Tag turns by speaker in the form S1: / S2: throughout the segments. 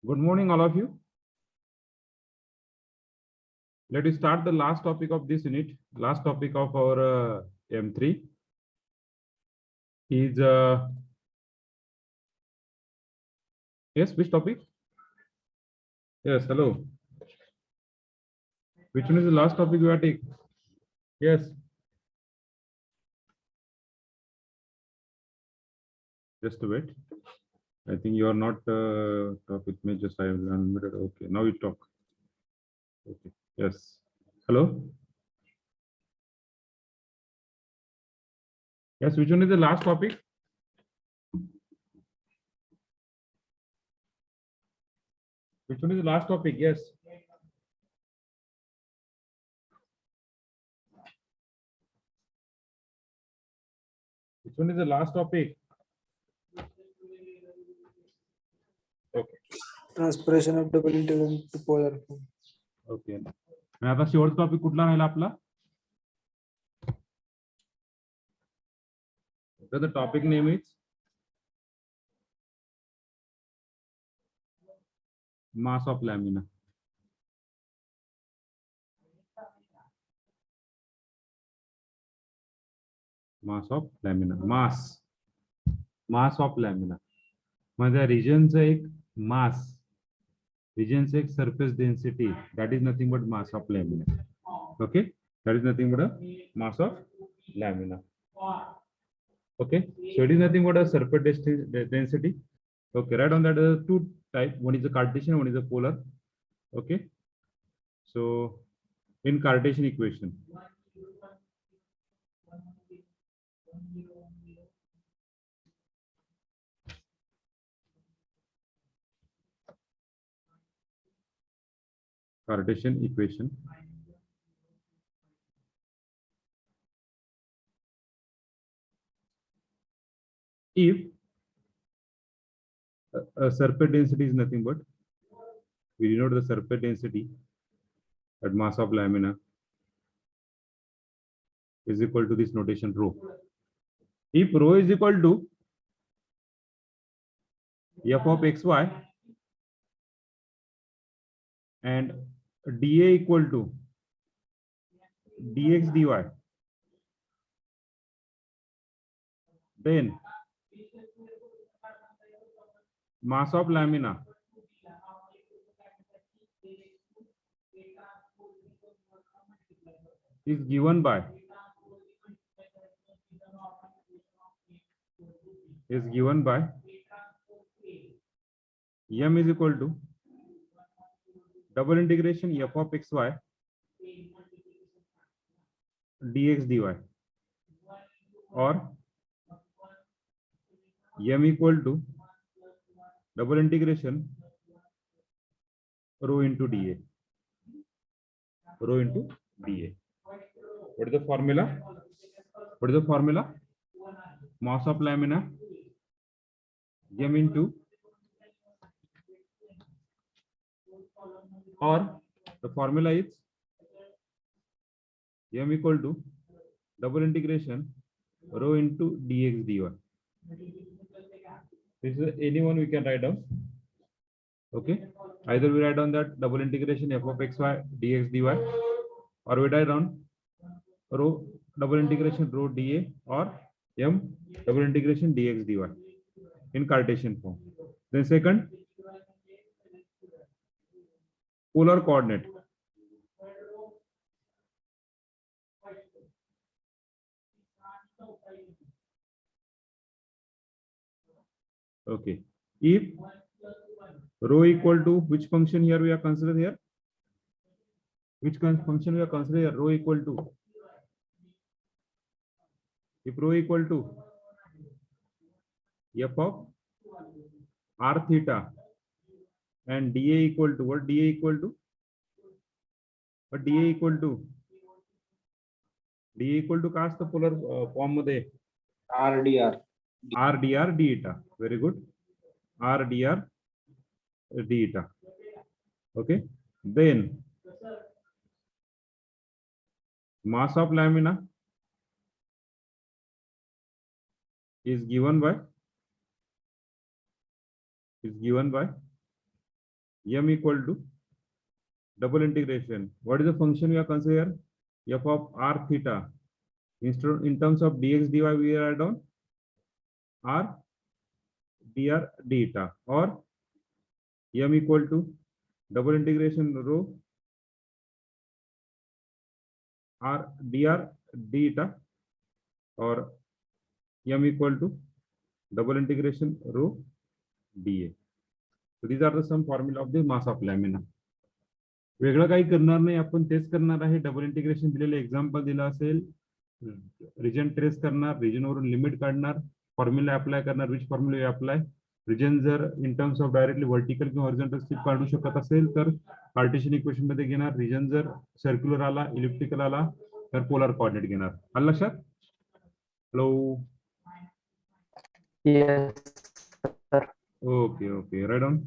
S1: Good morning, all of you. Let us start the last topic of this unit. Last topic of our M3 is yes, which topic? Yes, hello. Which one is the last topic we are taking? Yes. Just a wait. I think you are not talk with me. Just I have unmuted. Okay, now you talk. Okay. Yes. Hello. Yes. Which one is the last topic? Which one is the last topic? Yes. Which one is the last topic? Okay.
S2: Transformation of double integral to polar form.
S1: Okay. आणि आता शेवटचा topic कुठला राहिला आपला? The topic name is mass of lamina. Mass of lamina. Mass of lamina. म्हणजे रिजनचं एक मास, रिजनचं एक surface density, that is nothing but mass of lamina. Okay, that is nothing but a mass of lamina. Okay, so it is nothing but a surface density. Okay, right on that two type. One is a Cartesian, one is a polar. Okay, so in Cartesian equation, if a surface density is nothing but, we denote the surface density at mass of lamina is equal to this notation rho. If rho is equal to f of xy and dA equal to dx dy, then mass of lamina is given by m is equal to double integration f of xy dx dy, or m equal to double integration rho into dA. What is the formula? Mass of lamina m into, or the formula is m equal to double integration rho into dx dy. This is anyone we can write down. Okay, either we write down that double integration f of xy dx dy, or we write down rho double integration rho dA, or m double integration dx dy in Cartesian form. Then second, polar coordinate. Okay, if rho equal to which function here we are considering here? Which function we are considering here? Rho equal to, if rho equal to f of r theta and dA equal to what? dA equal to what? dA equal to काय असतं polar form मध्ये?
S2: R D R
S1: d eta. Very good. r dr d eta. Okay, then mass of lamina is given by m equal to double integration. What is the function we are considering? F of r theta. Instead, in terms of dx dy, we write down r dr d theta, or m equal to double integration rho r dr d theta, or m equal to double integration rho dA. So these are the some formula of the mass of lamina. वेगळं काही करणार नाही, आपण तेच करणार आहे. Double integration दिलेलं example दिलं असेल, रिजन ट्रेस करणार, रिजन वरून लिमिट काढणार, फॉर्म्युला अप्लाय करणार. विच फॉर्म्युला अप्लाय? रिजन जर in terms of directly vertical किंवा हॉरिझॉन्टल स्ट्रिप काढू शकत असेल तर कार्टेशियन इक्वेशन मध्ये घेणार. रिजन जर सर्क्युलर आला, इलिप्टिकल आला तर पोलर कोऑर्डिनेट घेणार. आलं लक्षात? Hello. Okay okay, right on.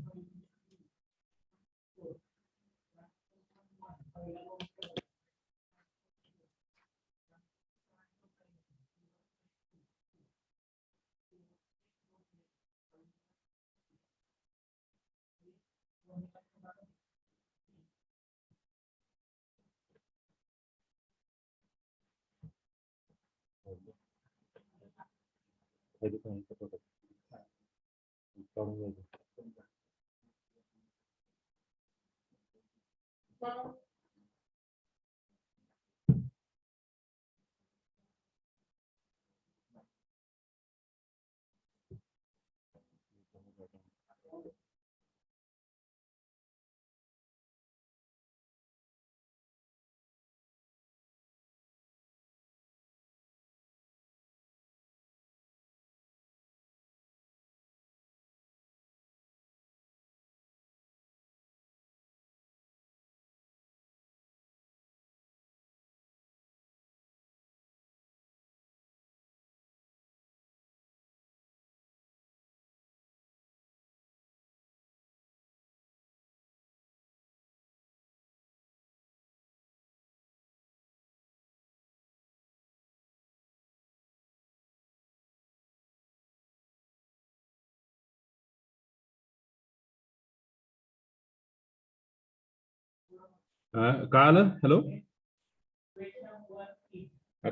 S1: कळालं? हॅलो,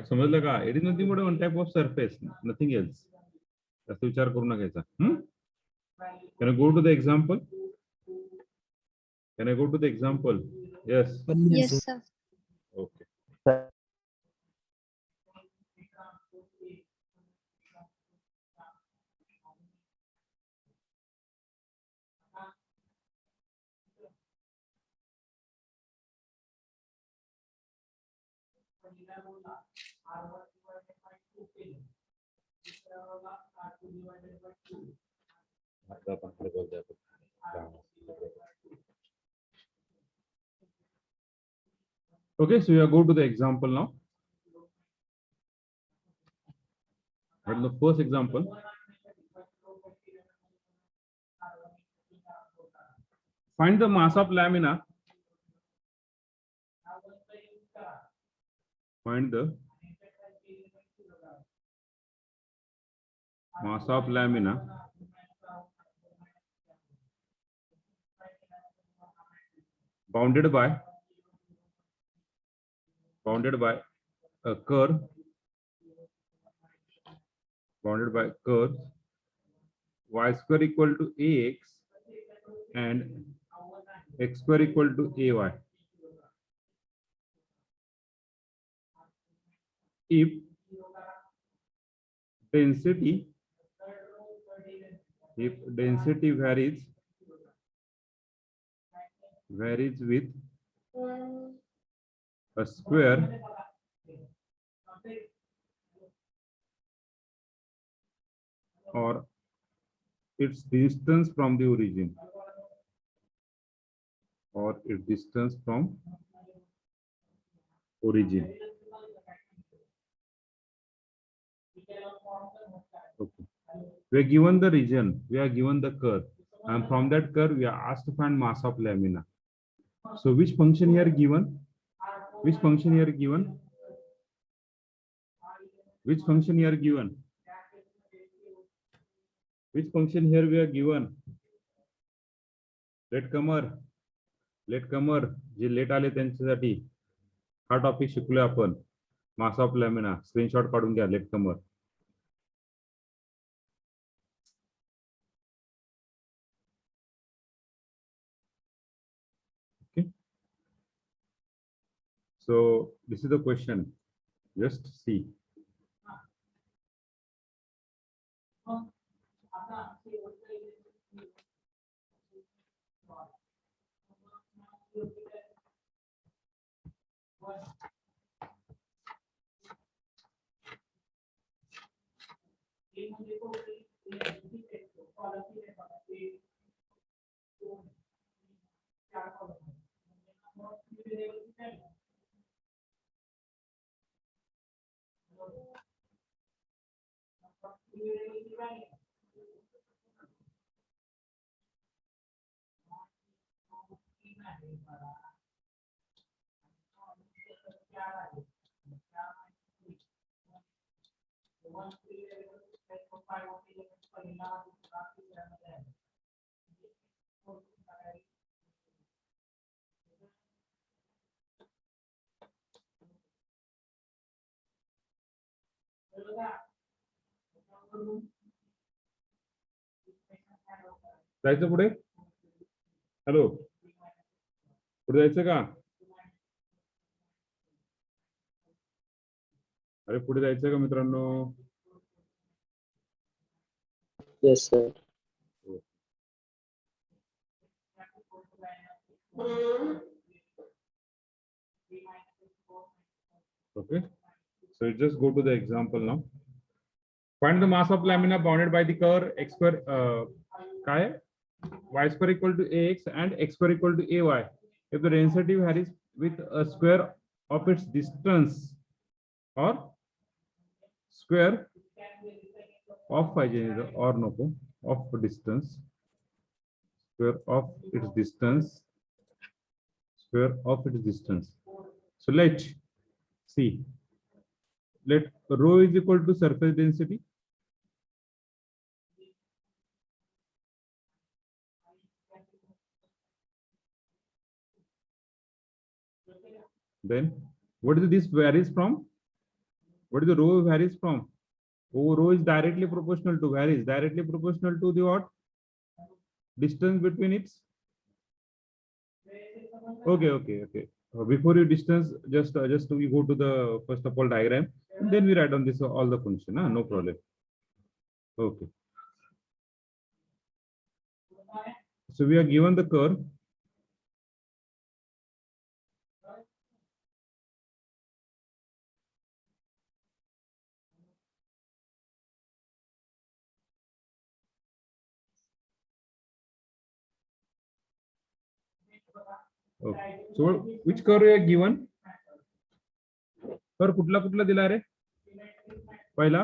S1: समजलं का? It is nothing but one type of surface, nothing else. जास्त विचार करू नका. Can I go to the example? Can I go to the example? Yes.
S3: Yes, sir.
S1: Okay. Okay, so we are go to the example now. What is the first example? Find the mass of lamina. Find the mass of lamina bounded by a curve, bounded by curve y square equal to ax and x square equal to ay. If density varies with a square or its distance from the origin, Okay. We are given the region, we are given the curve, and from that curve we are asked to find mass of lamina. So which function here given? Which function here given? Which function here given? Which function here we are given? Latecomer. Latecomer जे late आले त्यांच्यासाठी हा topic शिकलोय आपण, मास of lamina. Screenshot काढून घ्या, latecomer. Okay. So this is the question. Just see. जायचं पुढे? हॅलो, पुढे जायचं का? अरे पुढे जायचं का मित्रांनो?
S2: Yes, sir.
S1: Okay, so just go to the example now. Find the mass of lamina bounded by the curve x square काय आहे? Y square equal to ax and x square equal to ay if the density varies with a square of its distance or square of or नको of distance, square of its distance, square of its distance. So let see, let rho is equal to surface density, then what is this varies from? What is the rho varies from? Oh, rho is directly proportional to, varies directly proportional to the what? Distance between its. Okay. Before you distance, just we go to the first of all diagram, and then we write on this all the function. No problem. Okay. So we are given the curve. Okay. So which curve are given? Curve कुठला कुठला दिला रे? पहिला,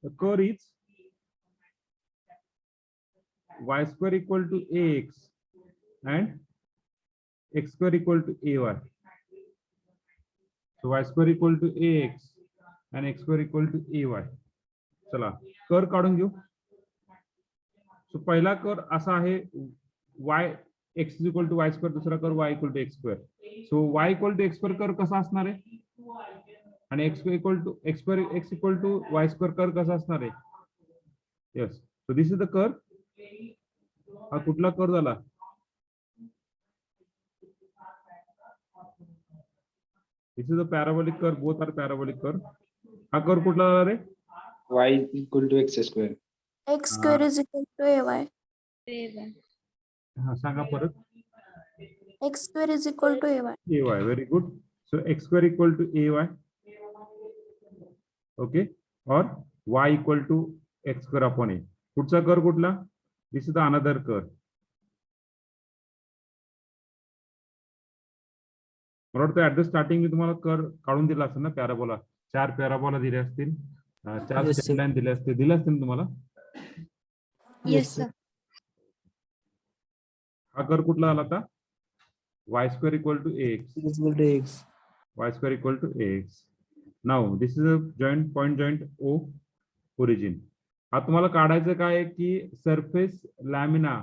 S1: the curve is y square equal to ax and x square equal to ay. So y square equal to ax and x square equal to ay. चला कर काढून घेऊ. सो पहिला कर असा आहे, y x is equal to y square, दुसरा कर y equal to x square. So y equal to x square कर कसा असणार आहे, आणि x equal to x square x equal to y square कर कसा असणार आहे. Yes, so this is the curve. हा कुठला कर्व झाला? This is a parabolic curve, both are parabolic curve. हा कर्व कुठला झाला रे?
S2: Y equal to x square.
S3: X square is equal to ay.
S1: हा सांगा परत.
S3: X square is equal to ay.
S1: Ay, very good. So x square equal to ay. Okay, or y equal to x square upon a. पुढचा curve कुठला? This is the another curve. मला वाटतं at the starting मी तुम्हाला curve काढून दिला असेल ना, parabola. 4 parabola दिले असतील, 4
S2: Yes,
S1: स्ट्रेट लाईन दिले असतील ना तुम्हाला.
S2: Yes, sir.
S1: हा कर्व कुठला आला आता? y square equal to ax.
S2: Equal to x.
S1: Y square equal to ax. Now this is a joint point joint O origin. हा तुम्हाला काढायचं काय की surface lamina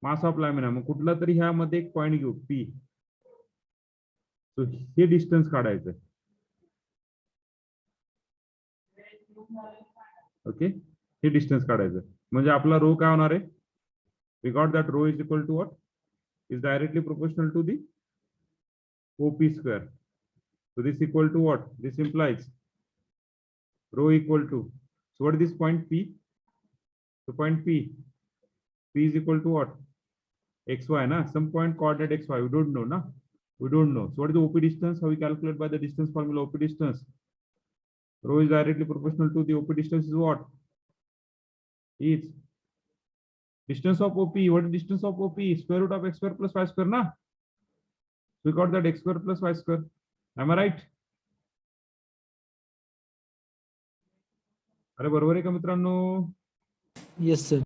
S1: mass of lamina. मग कुठला तरी ह्यामध्ये एक पॉईंट घेऊ पी. हे डिस्टन्स काढायचं. ओके, हे डिस्टन्स काढायचं. म्हणजे आपला रो काय होणार आहे? We got that rho is equal to what? Is directly proportional to the OP square. So this equal to what? This implies rho equal to. So what is this point P? So point P is equal to what? XY, na? Some point coordinate XY. We don't know, na? We don't know. So what is the OP distance? How we calculate by the distance formula OP distance? Rho is directly proportional to the OP distance is what? Is distance of OP. What is distance of OP? Square root of x square plus y square, na? We got that x square plus y square. Am I right? अरे बरोबर आहे का मित्रांनो?
S2: Yes, sir.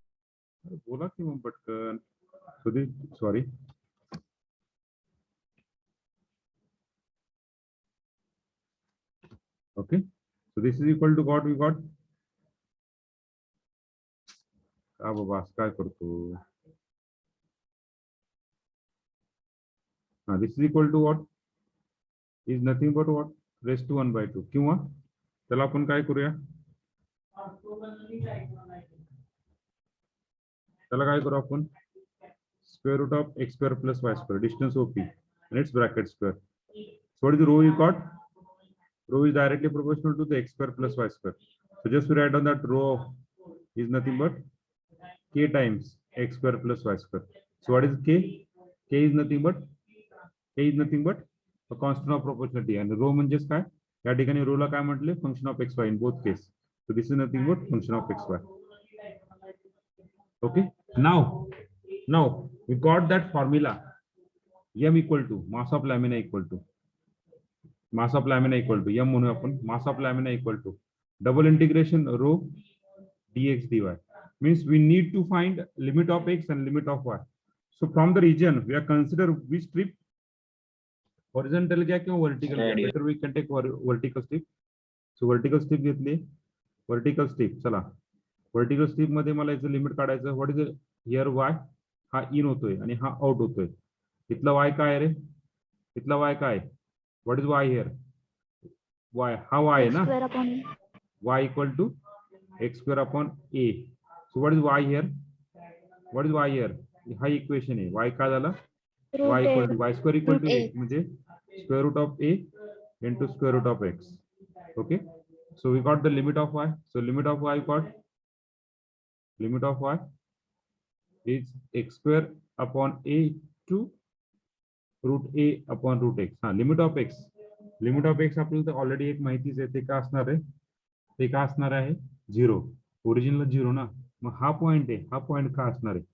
S1: अरे बोला की मग पटकन. Sorry. Okay. So this is equal to what we got? का बाबा असं काय करतो? This is equal to what? Is nothing but what? Raised to 1/2. किंवा त्याला आपण काय करूया? त्याला काय करू आपण? Square root of x square plus y square, distance OP, and its bracket square. So what is the rho you got? Rho is directly proportional to the x square plus y square. So just to write down that rho is nothing but k times x square plus y square. So what is k? K is nothing but a constant of proportionality. And rho म्हणजेच काय? या ठिकाणी rho ला काय म्हटले? Function of xy in both case. So this is nothing but function of xy. Okay. Now we got that formula. M equal to mass of lamina equal to M म्हणूया आपण. Mass of lamina equal to double integration rho dx dy. Means we need to find limit of x and limit of y. So from the region we are consider which strip, horizontal घ्या किंवा vertical घ्या. Better we can take vertical strip. So vertical strip घेतली. Vertical strip चला. Vertical strip मध्ये मला याचं limit काढायचं. What is here y? हा इन होतोय आणि हा आउट होतोय. इथला y काय रे? इथला y काय? What is y here? Y हा y आहे ना?
S3: Square upon
S1: Y equal to x square upon a. So what is y here? What is y here? हा इक्वेशन आहे. Y काय झाला? Y equal to y square equal to a म्हणजे square root of a into square root of x. Okay. So we got the limit of y. So limit of y got limit of y is x square upon a to root a upon root x. Limit of x. Limit of x आपल्याला तर already एक माहितीच आहे. ते का असणार आहे? ते का असणार आहे? 0. ओरिजिनला 0 ना. मग हा पॉइंट आहे. हा पॉइंट का असणार आहे?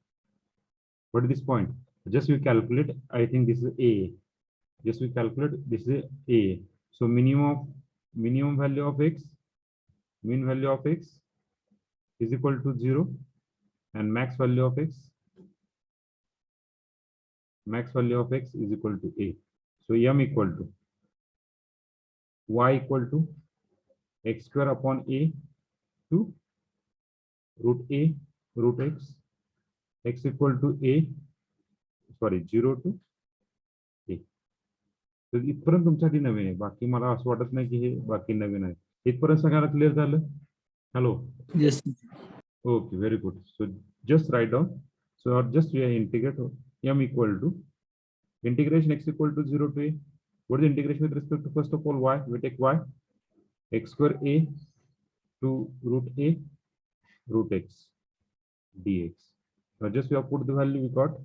S1: What is this point? Just we calculate. I think this is a. Just we calculate. This is a. So minimum value of x, mean value of x is equal to 0, and max value of x is equal to a. So m equal to y equal to x square upon a to root a root x equal to a, sorry, 0 to a. तर इथपर्यंत तुमच्यासाठी नवीन आहे. बाकी मला असं वाटत नाही की हे बाकी नवीन आहे. इथपर्यंत सगळ्यांना क्लिअर झालं? Hello.
S2: Yes.
S1: Okay, very good. So just write down. So just we integrate m equal to integration x equal to 0 to a. What is the integration with respect to first of all y? We take y x square a to root a root x dx. Now just we have put the value we got.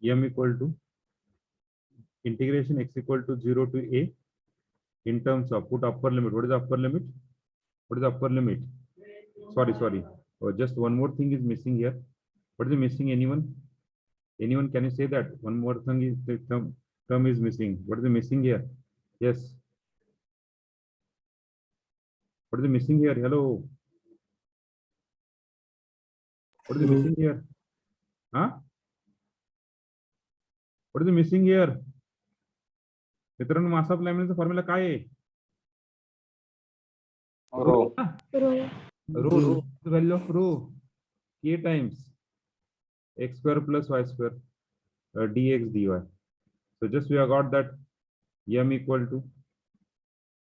S1: M equal to integration x equal to 0 to a in terms of put upper limit. What is the upper limit? What is the upper limit? Sorry. Oh, just one more thing is missing here. What is missing? Anyone can you say that? One more thing is the term is missing. What is missing here? Yes. What is missing here? Hello. What is missing here? Huh? What is missing here? मित्रांनो, mass of लॅमिनाचा formula काय आहे?
S4: Rho.
S3: Rho.
S1: Rho, the value of rho, k times x square plus y square, dx dy. So just we have got that m equal to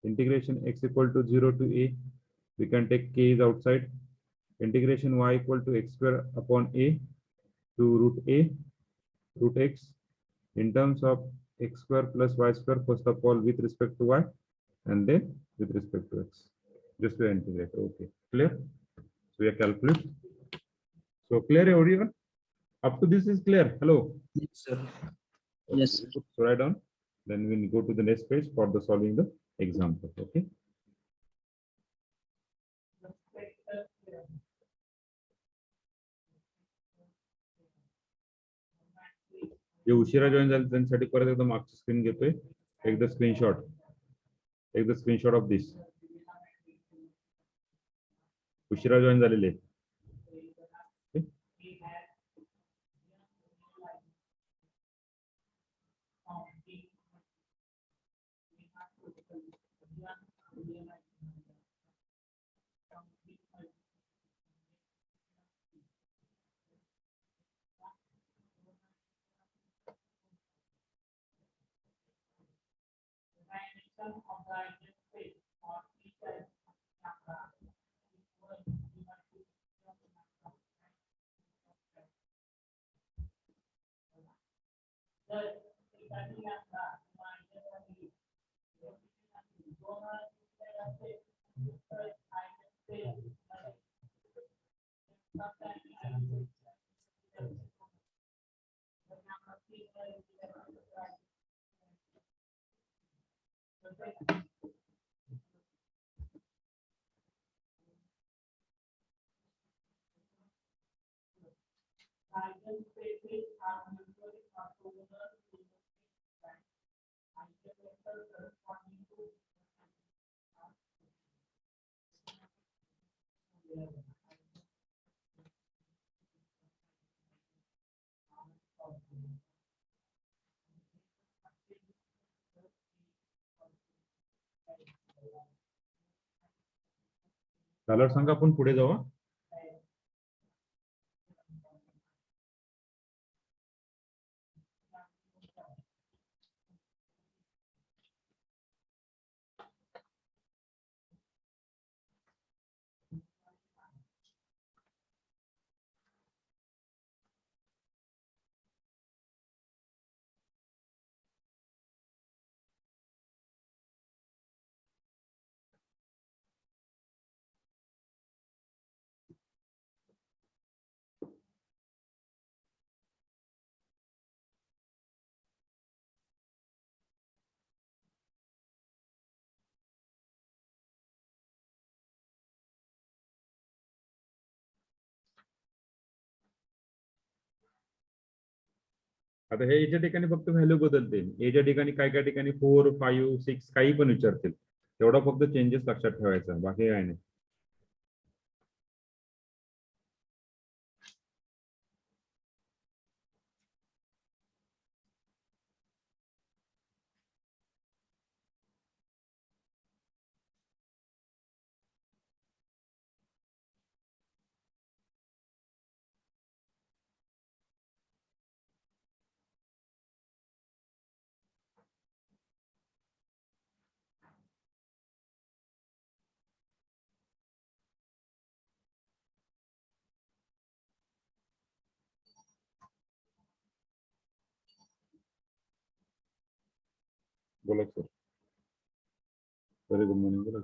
S1: integration x equal to 0 to a. We can take k is outside. Integration y equal to x square upon a to root x in terms of x square plus y square, first of all with respect to y and then with respect to x. Just to integrate. Okay, clear? So we are calculate. So clear everyone? Up to this is clear. Hello.
S2: Yes, sir.
S1: Okay.
S2: Yes, sir.
S1: So write down. Then we'll go to the next page for the solving the example. Okay. जे उशिरा join झाले त्यांच्यासाठी परत एकदा मागची screen घेतोय एकदा screenshot of this उशिरा join झालेले झाल्यावर सांगा आपण पुढे जाऊ हा. आता हे एच्या ठिकाणी फक्त व्हॅल्यू बदलते एच्या ठिकाणी काय ठिकाणी 4 5 6 काही पण विचारतील तेवढा फक्त चेंजेस लक्षात ठेवायचा बाकी काय नाही बोला सर व्हेरी गुड मॉर्निंग बोला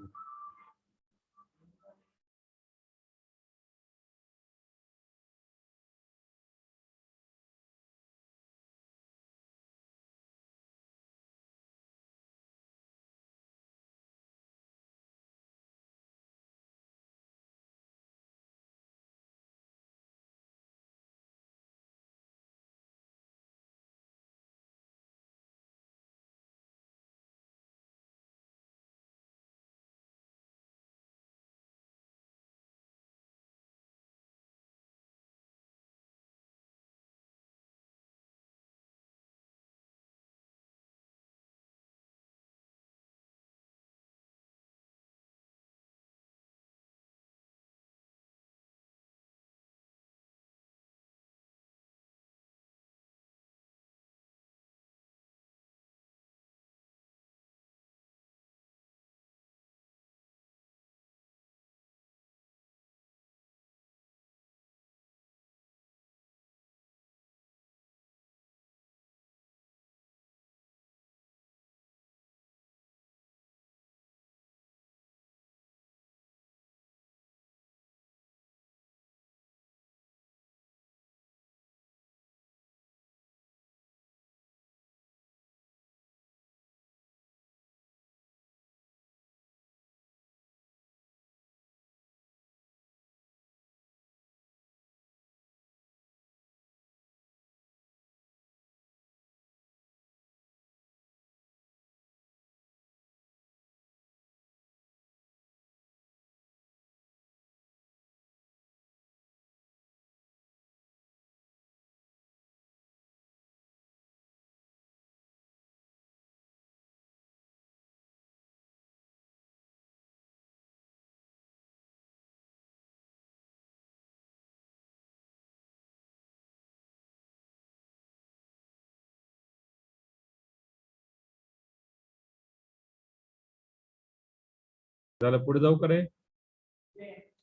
S1: झालं, पुढे जाऊ का रे?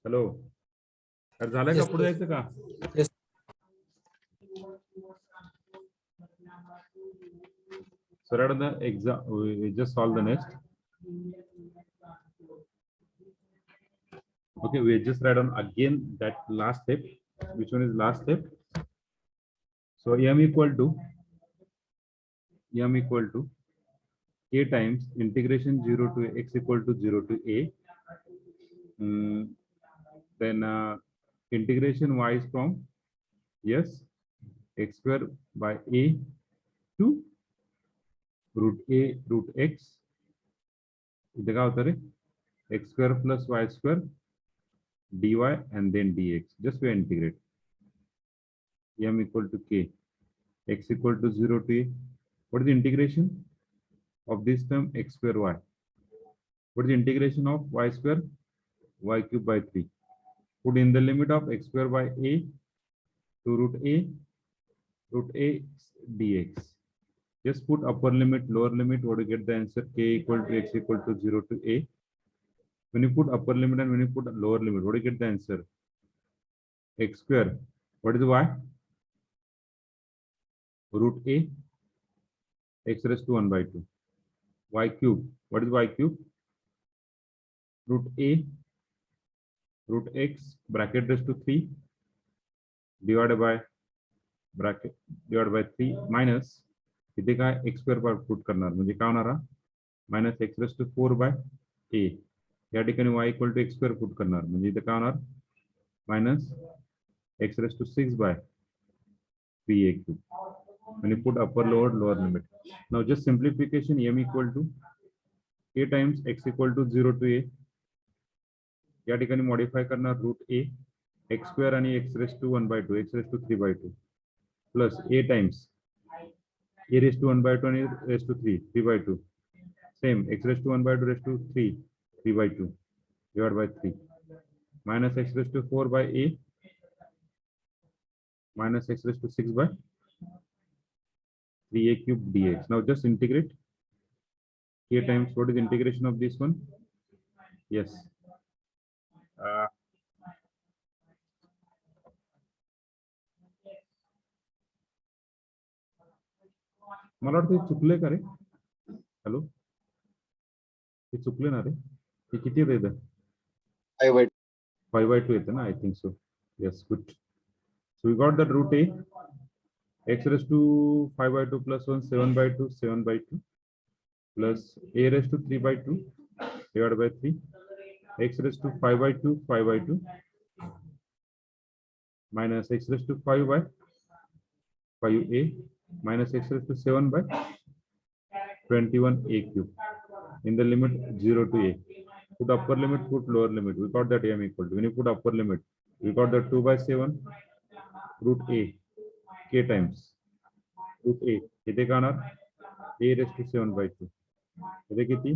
S1: हॅलो, अरे झालंय का?
S2: Yes,
S1: पुढे
S2: sir.
S1: जायचं का?
S2: Yes.
S1: So right on the exam, we just solve the next. Okay, we just write on again that last step. Which one is last step? So m equal to k times integration 0 to x equal to 0 to a. Then integration y is from yes x square by a to root a root x. इथे काय होतं रे? X square plus y square dy and then dx. Just we integrate. M equal to k. X equal to 0 to a. What is the integration of this term? X square y. What is the integration of y square? Y cube by 3. Put in the limit of x square by a to root a dx. Just put upper limit, lower limit. What do you get the answer? K equal to x equal to 0 to a. When you put upper limit and when you put lower limit, what do you get the answer? X square. What is y? Root a x raised to 1 by 2. Y cube. What is y cube? Root a root x bracket raised to 3 divided by bracket divided by 3 minus इथे काय x square put करणार म्हणजे काय होणार minus x raised to 4 by a. या ठिकाणी y equal to x square put करणार म्हणजे इथे काय होणार minus x raised to 6 by 3a cube. When you put upper lower limit. Now just simplification, m equal to k times x equal to 0 to a. या ठिकाणी modify करणार root a x square आणि x raised to 1 by 2 x raised to 3 by 2 plus a times a raised to 1 by 2 and a raised to 3 by 2 same x raised to 1 by 2 raised to 3 by 2 divided by 3 minus x raised to 4 by a minus x raised to 6 by 3a cube dx. Now just integrate k times what is the integration of this one? Yes. मला वाटतं हे चुकले का रे? Hello, हे चुकले ना रे? हे किती येतं? 5 by 2 येतं ना? I think so. Yes, good. So we got that root a x raised to 5 by 2 plus 1 7 by 2 7 by 2 plus a raised to 3 by 2 divided by 3 x raised to 5 by 2 5 by 2 minus x raised to 5 by 5a minus x raised to 7 by 21a cube in the limit 0 to a. Put upper limit, put lower limit. We got that m equal to, when you put upper limit, we got that 2 by 7 root a k times root a. इथे काय होणार? a raised to 7 by 2. इथे किती?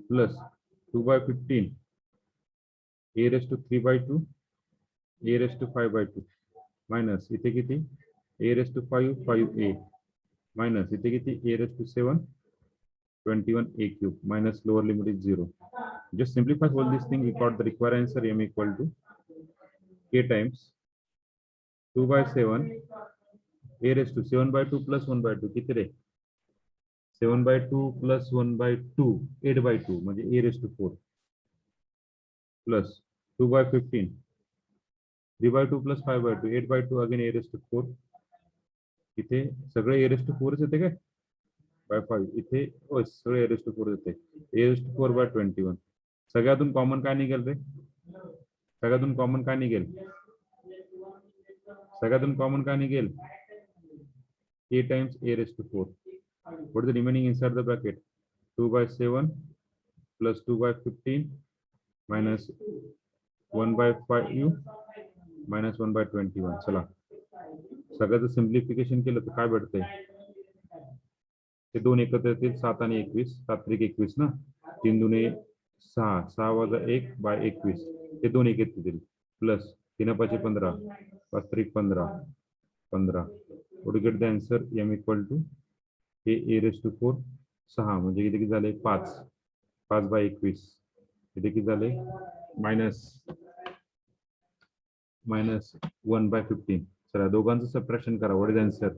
S1: Plus 2 by 15 a raised to 3 by 2 a raised to 5 by 2 minus इथे किती? a raised to 5 5a minus इथे किती? a raised to 7 21a cube minus lower limit is 0. Just simplify all this thing. We got the required answer m equal to k times 2 by 7 a raised to 7 by 2 plus 1 by 2 किती रे? 7 by 2 plus 1 by 2 8 by 2 म्हणजे a raised to 4 plus 2 by 15 3 by 2 plus 5 by 2 8 by 2 again a raised to 4. इथे सगळे a raised to 4 येते काय? by 5 इथे सगळे a raised to 4 येते. a raised to 4 by 21. सगळ्यातून कॉमन काय निघेल रे? सगळ्यातून कॉमन काय निघेल? सगळ्यातून कॉमन काय निघेल? a times a raised to 4. What is the remaining inside the bracket? 2 by 7 plus 2 by 15 minus 1 by 5u minus 1 by 21. चला सगळ्याचं सिम्प्लिफिकेशन केलं तर काय भेटतंय? ते दोन एकत्र येतील 7 आणि 21 7 त्रिक 21 ना 3 दुने 6 6 वजा 1 बाय 21 ते दोन एक येतील प्लस 3 5 15 5 त्रिक 15 15. Would you get the answer? m equal to a raised to 4 6 म्हणजे किती झाले 5 5/21 इथे किती झाले मायनस 1/15. चला दोघांचं सबट्रॅक्शन करा. What is answer?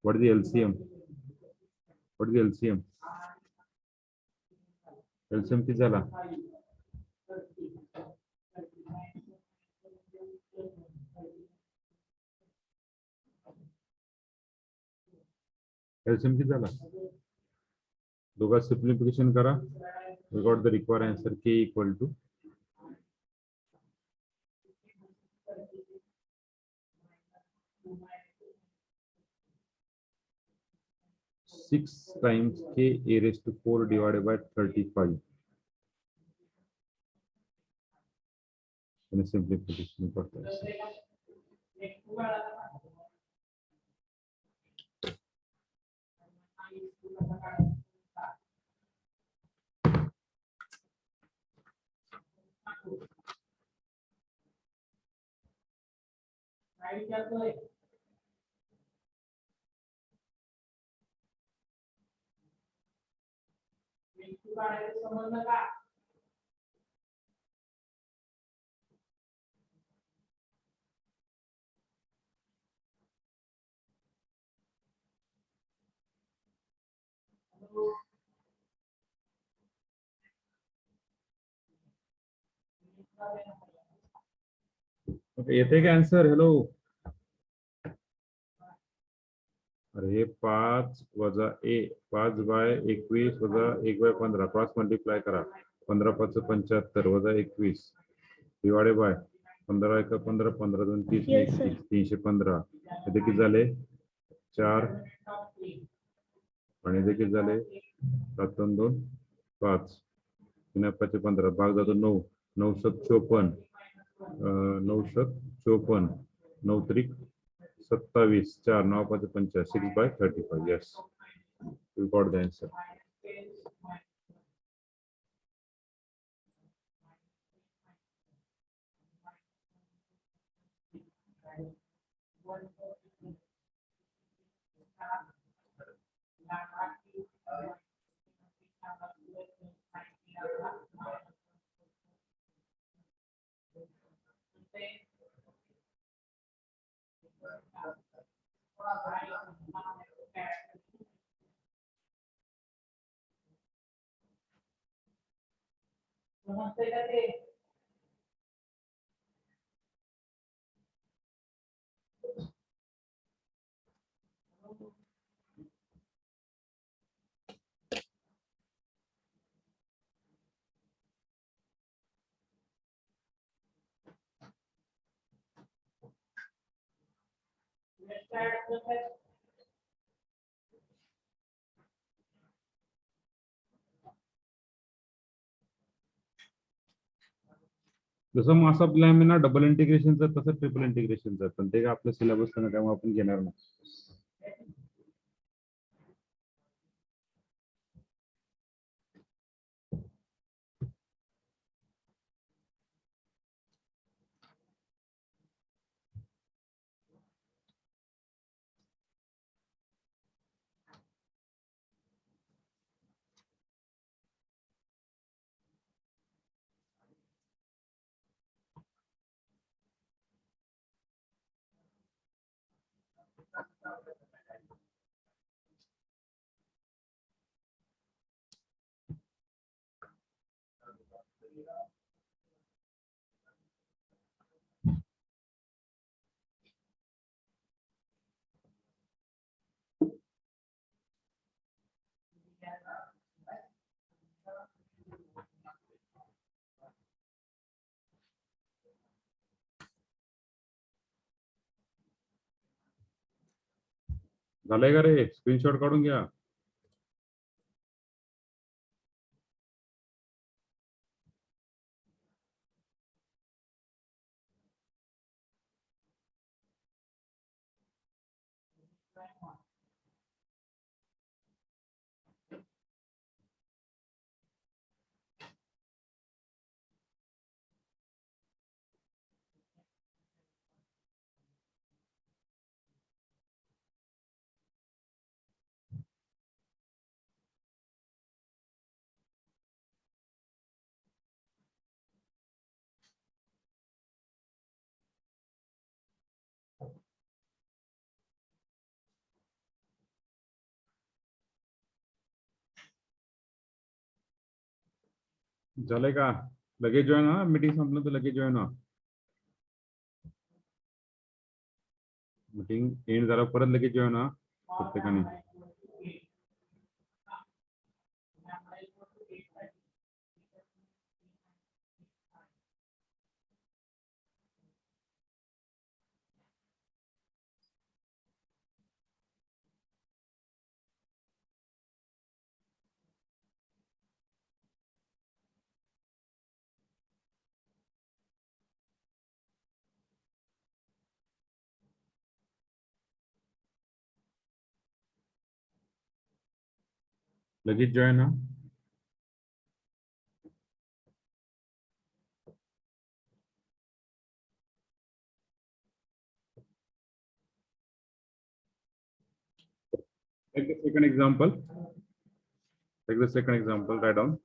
S1: What is LCM? What is LCM? LCM किती झाला? एलसीएम किती झाला? दोघात सिम्प्लिफिकेशन करा. We got the required answer k equal to 6 times k a raised to 4 divided by 35. And simplification करता है. Okay, येते का आन्सर? हॅलो. अरे 5 वजा 5/21 वजा 1/15 क्रॉस मल्टिप्लाय करा. 15 5 75 वजा 21 डिवाइडेड बाय 15 1 15 15 2 30
S3: Yes, sir.
S1: 315. इथे किती झाले 4 आणि इथे किती झाले 7 2 2 5 3 5 15 भाग जातो 9 9 7 54 9 7 54 9 त्रिक 27 4 9 5 50 6/35. Yes, we got the answer. जसं मास ऑफ लॅमिना डबल इंटिग्रेशनचा तसं ट्रिपल इंटिग्रेशनचा, पण ते काय आपलं सिलेबस नाही त्यामुळे आपण घेणार नाही. झालंय का रे? स्क्रीनशॉट काढून घ्या. झालंय का? लगेच जॉईन व्हा, मीटिंग संपलं तर लगेच जॉईन व्हा. मीटिंग एंड झालं परत लगेच जॉईन व्हा प्रत्येकाने. लगेच जॉईन व्हा. Take the second example. Take the second example. Write down.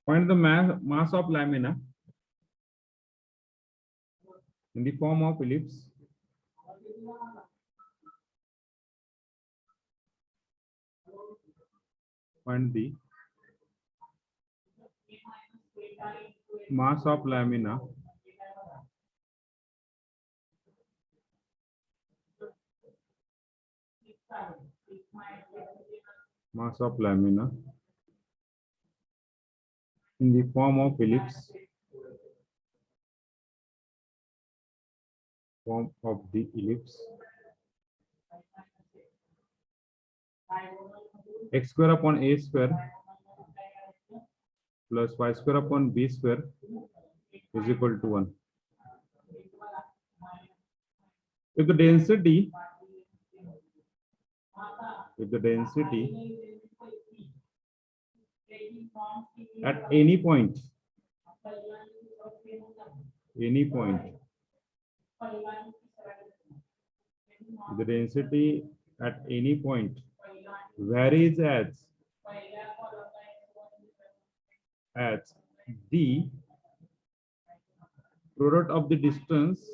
S1: Find the mass of lamina in the form of ellipse. Find the mass of lamina in the form of ellipse, x square upon a square plus y square upon b square is equal to 1. If the density at any point the density at any point varies as the product of the distance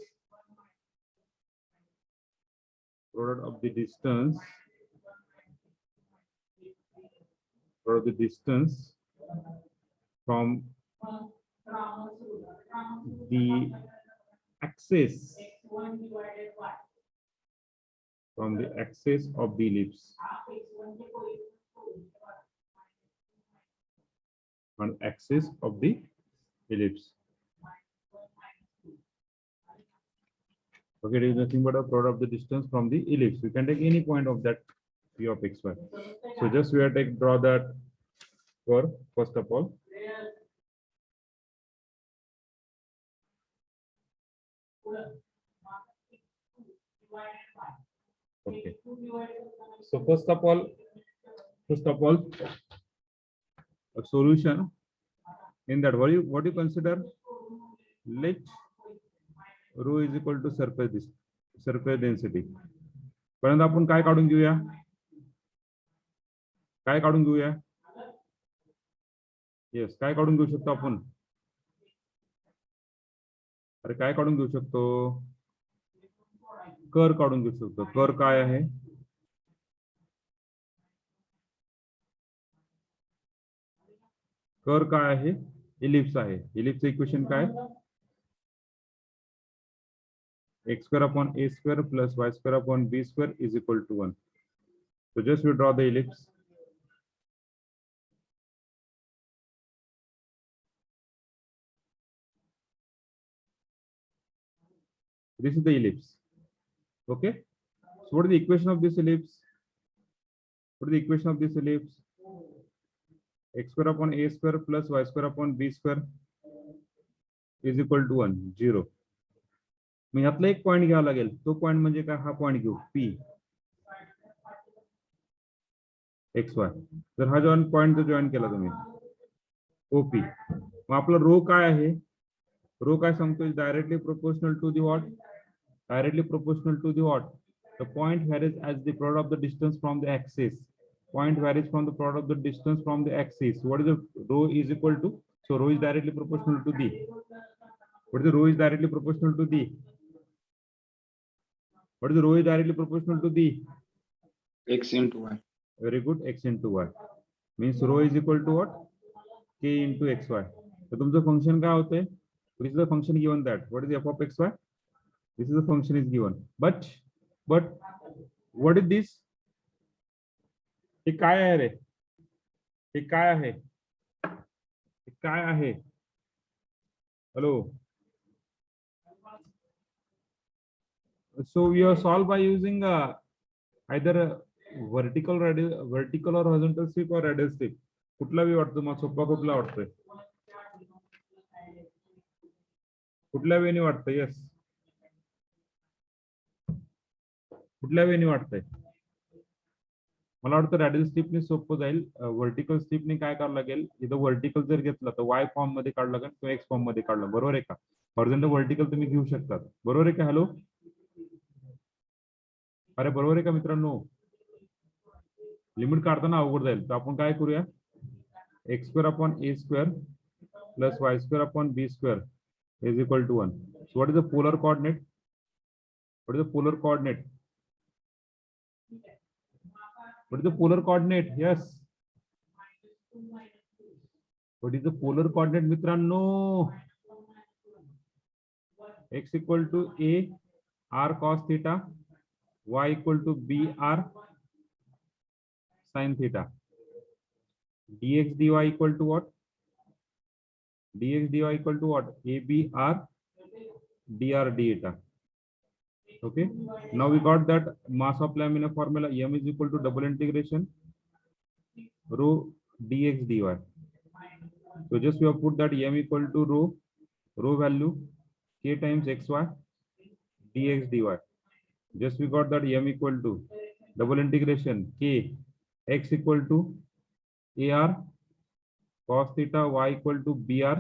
S1: from the axis of the ellipse, on axis of the ellipse. Okay, it is nothing but a product of the distance from the ellipse. We can take any point of that p of xy. So just we are draw that curve first of all. Okay. So first of all, a solution in that what you consider, let rho is equal to surface density. परंतु आपण काय काढून घेऊया, काय काढून घेऊ शकतो आपण, अरे काय काढून घेऊ शकतो, कर काढून घेऊ शकतो. कर काय आहे, कर काय आहे, इलिप्स आहे. इलिप्स इक्वेशन काय, x square upon a square plus y square upon b square is equal to 1. So just we draw the ellipse. This is the ellipse. Okay. So what is the equation of this ellipse? X square upon a square plus y square upon b square is equal to 1, 0. मग ह्यातला एक point घ्यावा लागेल. तो point म्हणजे काय, हा point घेऊ p xy. जर हा जॉईन पॉइंट जर जॉईन केला तुम्ही OP, मग आपला रो काय आहे, रो काय सांगतोय, directly proportional to the what, the point varies as the product of the distance from the axis. Point varies from the product of the distance from the axis. What is the rho is equal to? So rho is directly proportional to the. What is the rho is directly proportional to the? What is rho is directly proportional to the
S4: X into Y.
S1: very good x into y means rho is equal to what k into xy. तर तुमचं function काय होतंय? Which is the function given that? What is the f of xy? This is the function is given. But what is this? हे काय आहे रे? हे काय आहे? हे काय आहे? Hello. So we are solved by using either vertical or horizontal strip or radial strip. कुठला B वाटतो मग सोपा कुठला वाटतोय? कुठल्या वेळी वाटतंय? यस, कुठल्या वेळी वाटतंय? मला वाटतं रॅडियल स्ट्रिपने सोपं जाईल. व्हर्टिकल स्ट्रिपने काय करावं लागेल? इथं व्हर्टिकल जर घेतला तर वाय फॉर्म मध्ये काढलं लागेल किंवा एक्स फॉर्म मध्ये काढलं. बरोबर आहे का? हॉरिझॉन्टल व्हर्टिकल तुम्ही घेऊ शकता. बरोबर आहे का? हॅलो, अरे बरोबर आहे का मित्रांनो? लिमिट काढताना अवघड जाईल. तर आपण काय करूया? X square upon a square plus y square upon b square is equal to 1. So what is the polar coordinate? What is the polar coordinate? What is the polar coordinate? Yes. What is the polar coordinate, मित्रांनो? X equal to a r cos theta, y equal to b r sin theta. Dx dy equal to what? Dx dy equal to what? ABR dr deta. Okay. Now we got that mass of lamina formula. M is equal to double integration rho dx dy. So just we have put that M equal to rho value k times xy dx dy. Just we got that M equal to double integration k x equal to AR cos theta y equal to br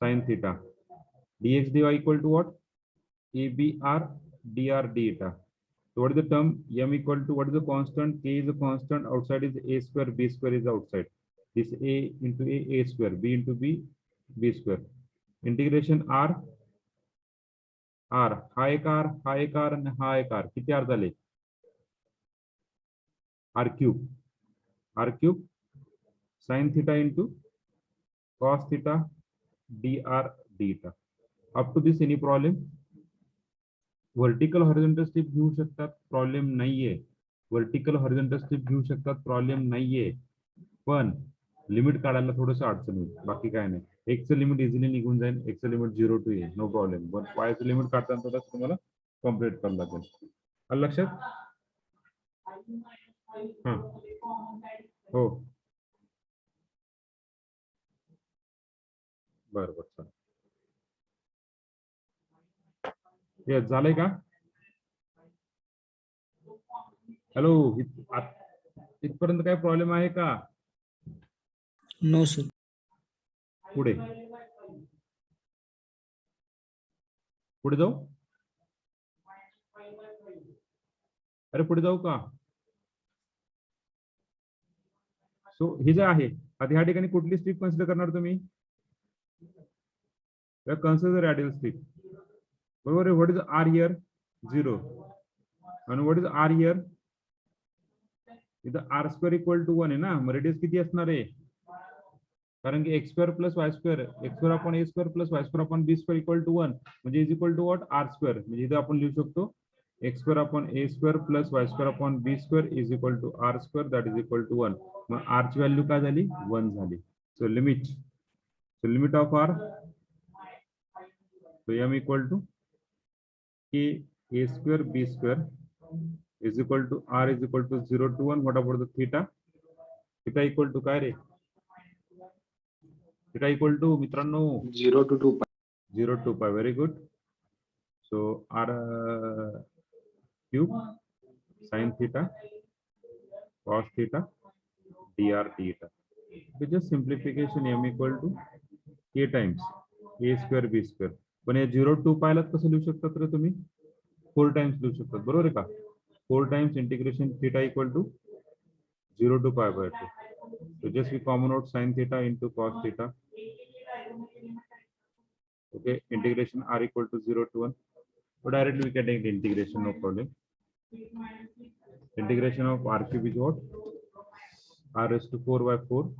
S1: sin theta. Dx dy equal to what? ABR dr deta. So what is the term? M equal to what is the constant? K is a constant. Outside is a square. B square is outside. This a into a square. B into b square. Integration r हा एक r आणि हा एक r. किती r झाले? r cube sin theta into cos theta dr deta. Up to this any problem? Vertical horizontal strip घेऊ शकतात, problem नाहीये. वर्टिकल हॉरिझॉन्टल स्ट्रिप घेऊ शकतात, प्रॉब्लेम नाहीये. पण लिमिट काढायला थोडस अडचण होईल, बाकी काय नाही. एक्सचं लिमिट इझिली निघून जाईल. एक्सचं limit 0 to a no problem. पण वायचं लिमिट काढताना थोडंसं तुम्हाला कॉम्प्लिट करावं लागेल. आलं लक्षात? हा हो बरोबर चालेल. येस झालंय का? हॅलो, इथपर्यंत काय प्रॉब्लेम आहे का?
S2: No, sir.
S1: पुढे पुढे जाऊ? अरे पुढे जाऊ का? सो हे जे आहे आता ह्या ठिकाणी कुठली स्ट्रिप कन्सिडर करणार तुम्ही? Consider radial strip. बरोबर आहे. What is r here? 0. आणि व्हॉट इज आर हियर? इथं आर स्क्वेअर इक्वल टू 1 आहे ना. मग रेडियस किती असणार आहे? कारण की x square plus y square, x square upon a square plus y square upon b square equal to 1 म्हणजे is equal to what? R square. म्हणजे इथे आपण लिहू शकतो x square upon a square plus y square upon b square is equal to r square that is equal to 1. मग r ची value काय झाली? 1 झाली. So limit of r, so m equal to k a square b square is equal to r is equal to 0 to 1. What about the theta? Theta equal to काय रे? Theta equal to मित्रांनो
S4: 0 to 2 pi.
S1: 0 to pi. Very good. So r cube sin theta cos theta dr theta. With just simplification m equal to k times a square b square. पण हे 0 to pi ला कसं लिहू शकतात रे तुम्ही? 4 times लिहू शकतात. बरोबर आहे का? 4 times integration theta equal to 0 to pi by 2. So just we common out sin theta into cos theta. Okay, integration r equal to 0 to 1. So directly we can take the integration, no problem. Integration of R cube is what? R raised to 4 by 4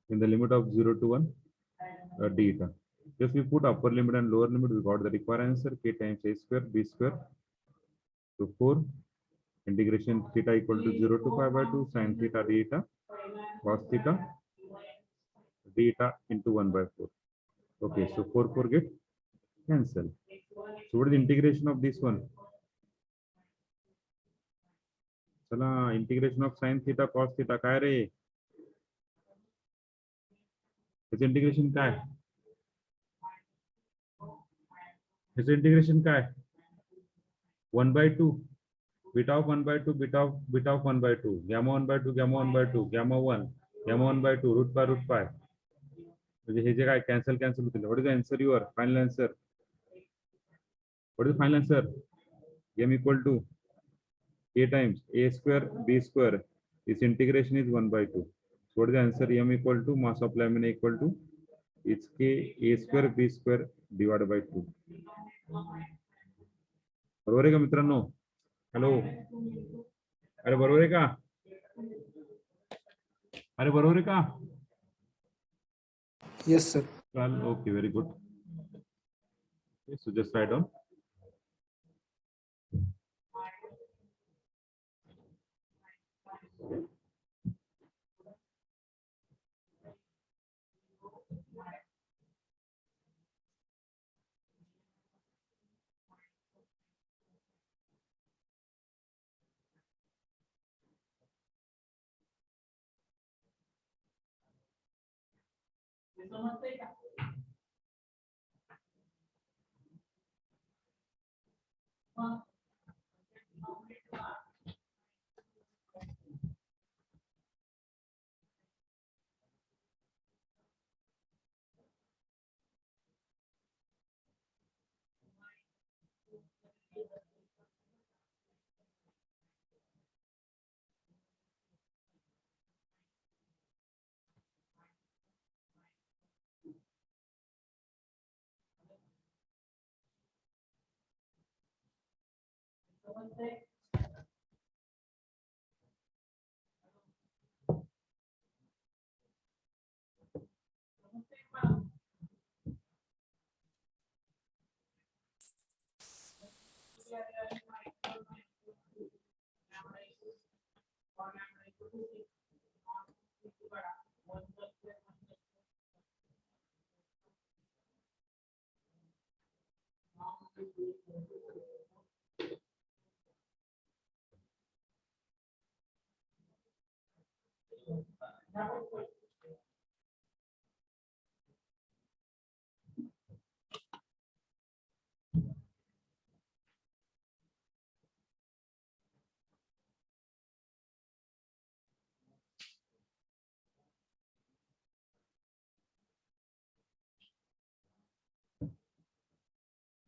S1: in the limit of 0 to 1 d eta. If we put upper limit and lower limit, we got the required answer k times a square b square to 4 integration theta equal to 0 to 5 by 2 sin theta d eta cos theta d eta into 1 by 4. Okay, so 4 get cancel. So what is the integration of this one? चला integration of sin theta cos theta काय रे? त्याचं integration काय? त्याचं integration काय? 1 by 2 beta of 1 by 2 beta of 1 by 2 gamma 1 by 2 gamma 1 by 2 gamma 1 by 2 root pi म्हणजे हे जे काय cancel होतील. What is the answer your final answer? What is the final answer? m equal to a times a square b square. Its integration is 1 by 2. So what is the answer? m equal to mass of lamina equal to it's k a square b square divided by 2. बरोबर आहे का मित्रांनो? Hello, अरे बरोबर आहे का? अरे बरोबर आहे का?
S2: Yes, sir.
S1: Well, okay, very good. Okay, so just write down.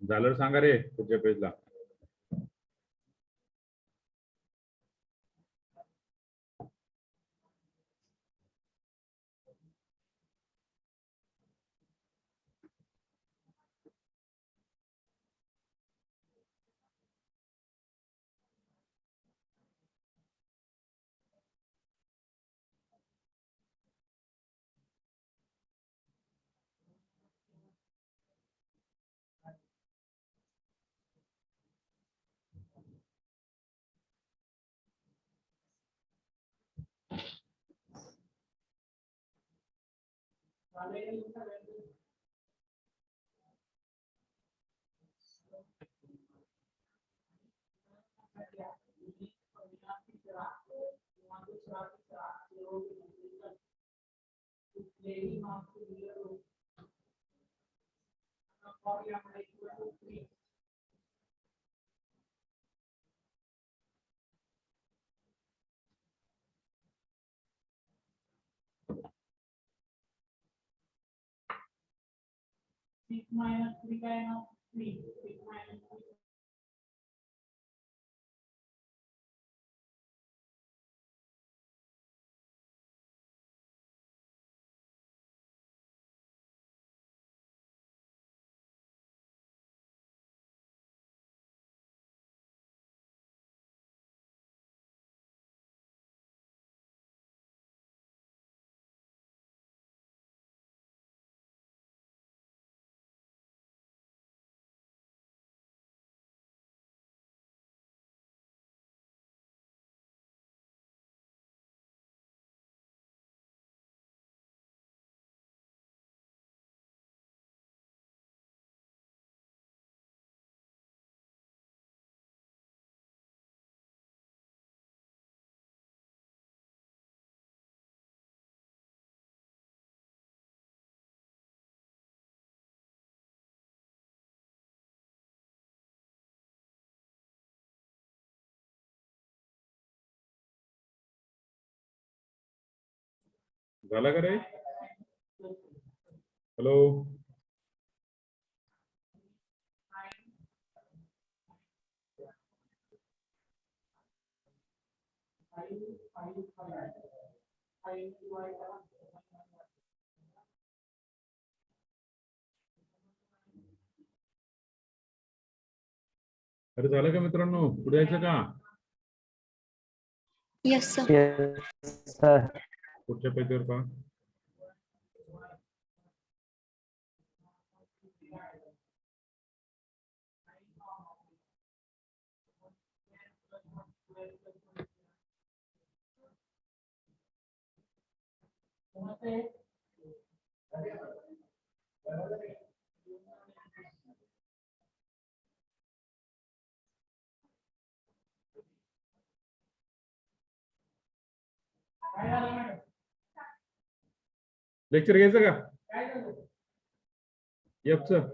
S1: झालं सांगा रे पुढच्या पेजला. झाला का रे? हॅलो, अरे झालं का मित्रांनो? पुढे यायचं का?
S5: Yes, sir.
S2: Yes, sir.
S1: पुढच्या पेजवर पहा. लेक्चर घ्यायचं का? एफचं.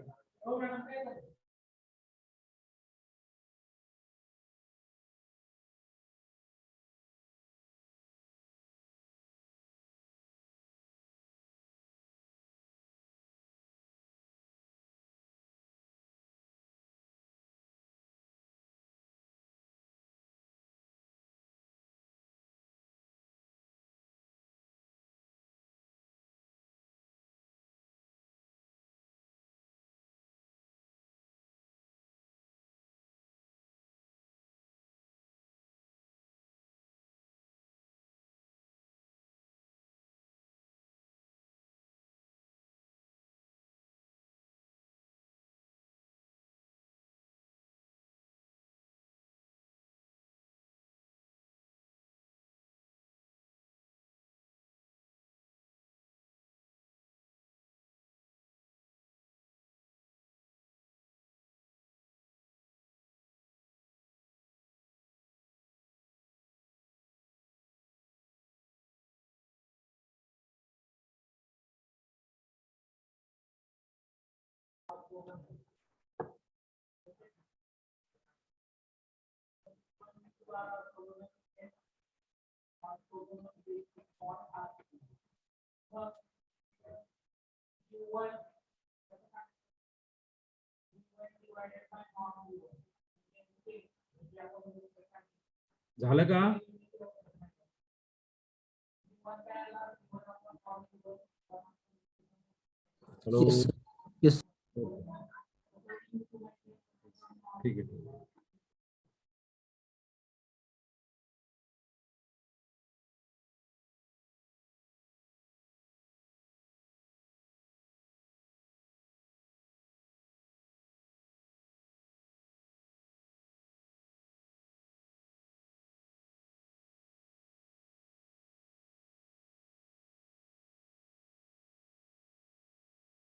S1: झालं का? Hello,
S2: Yes, sir. Yes.
S1: ठीक आहे.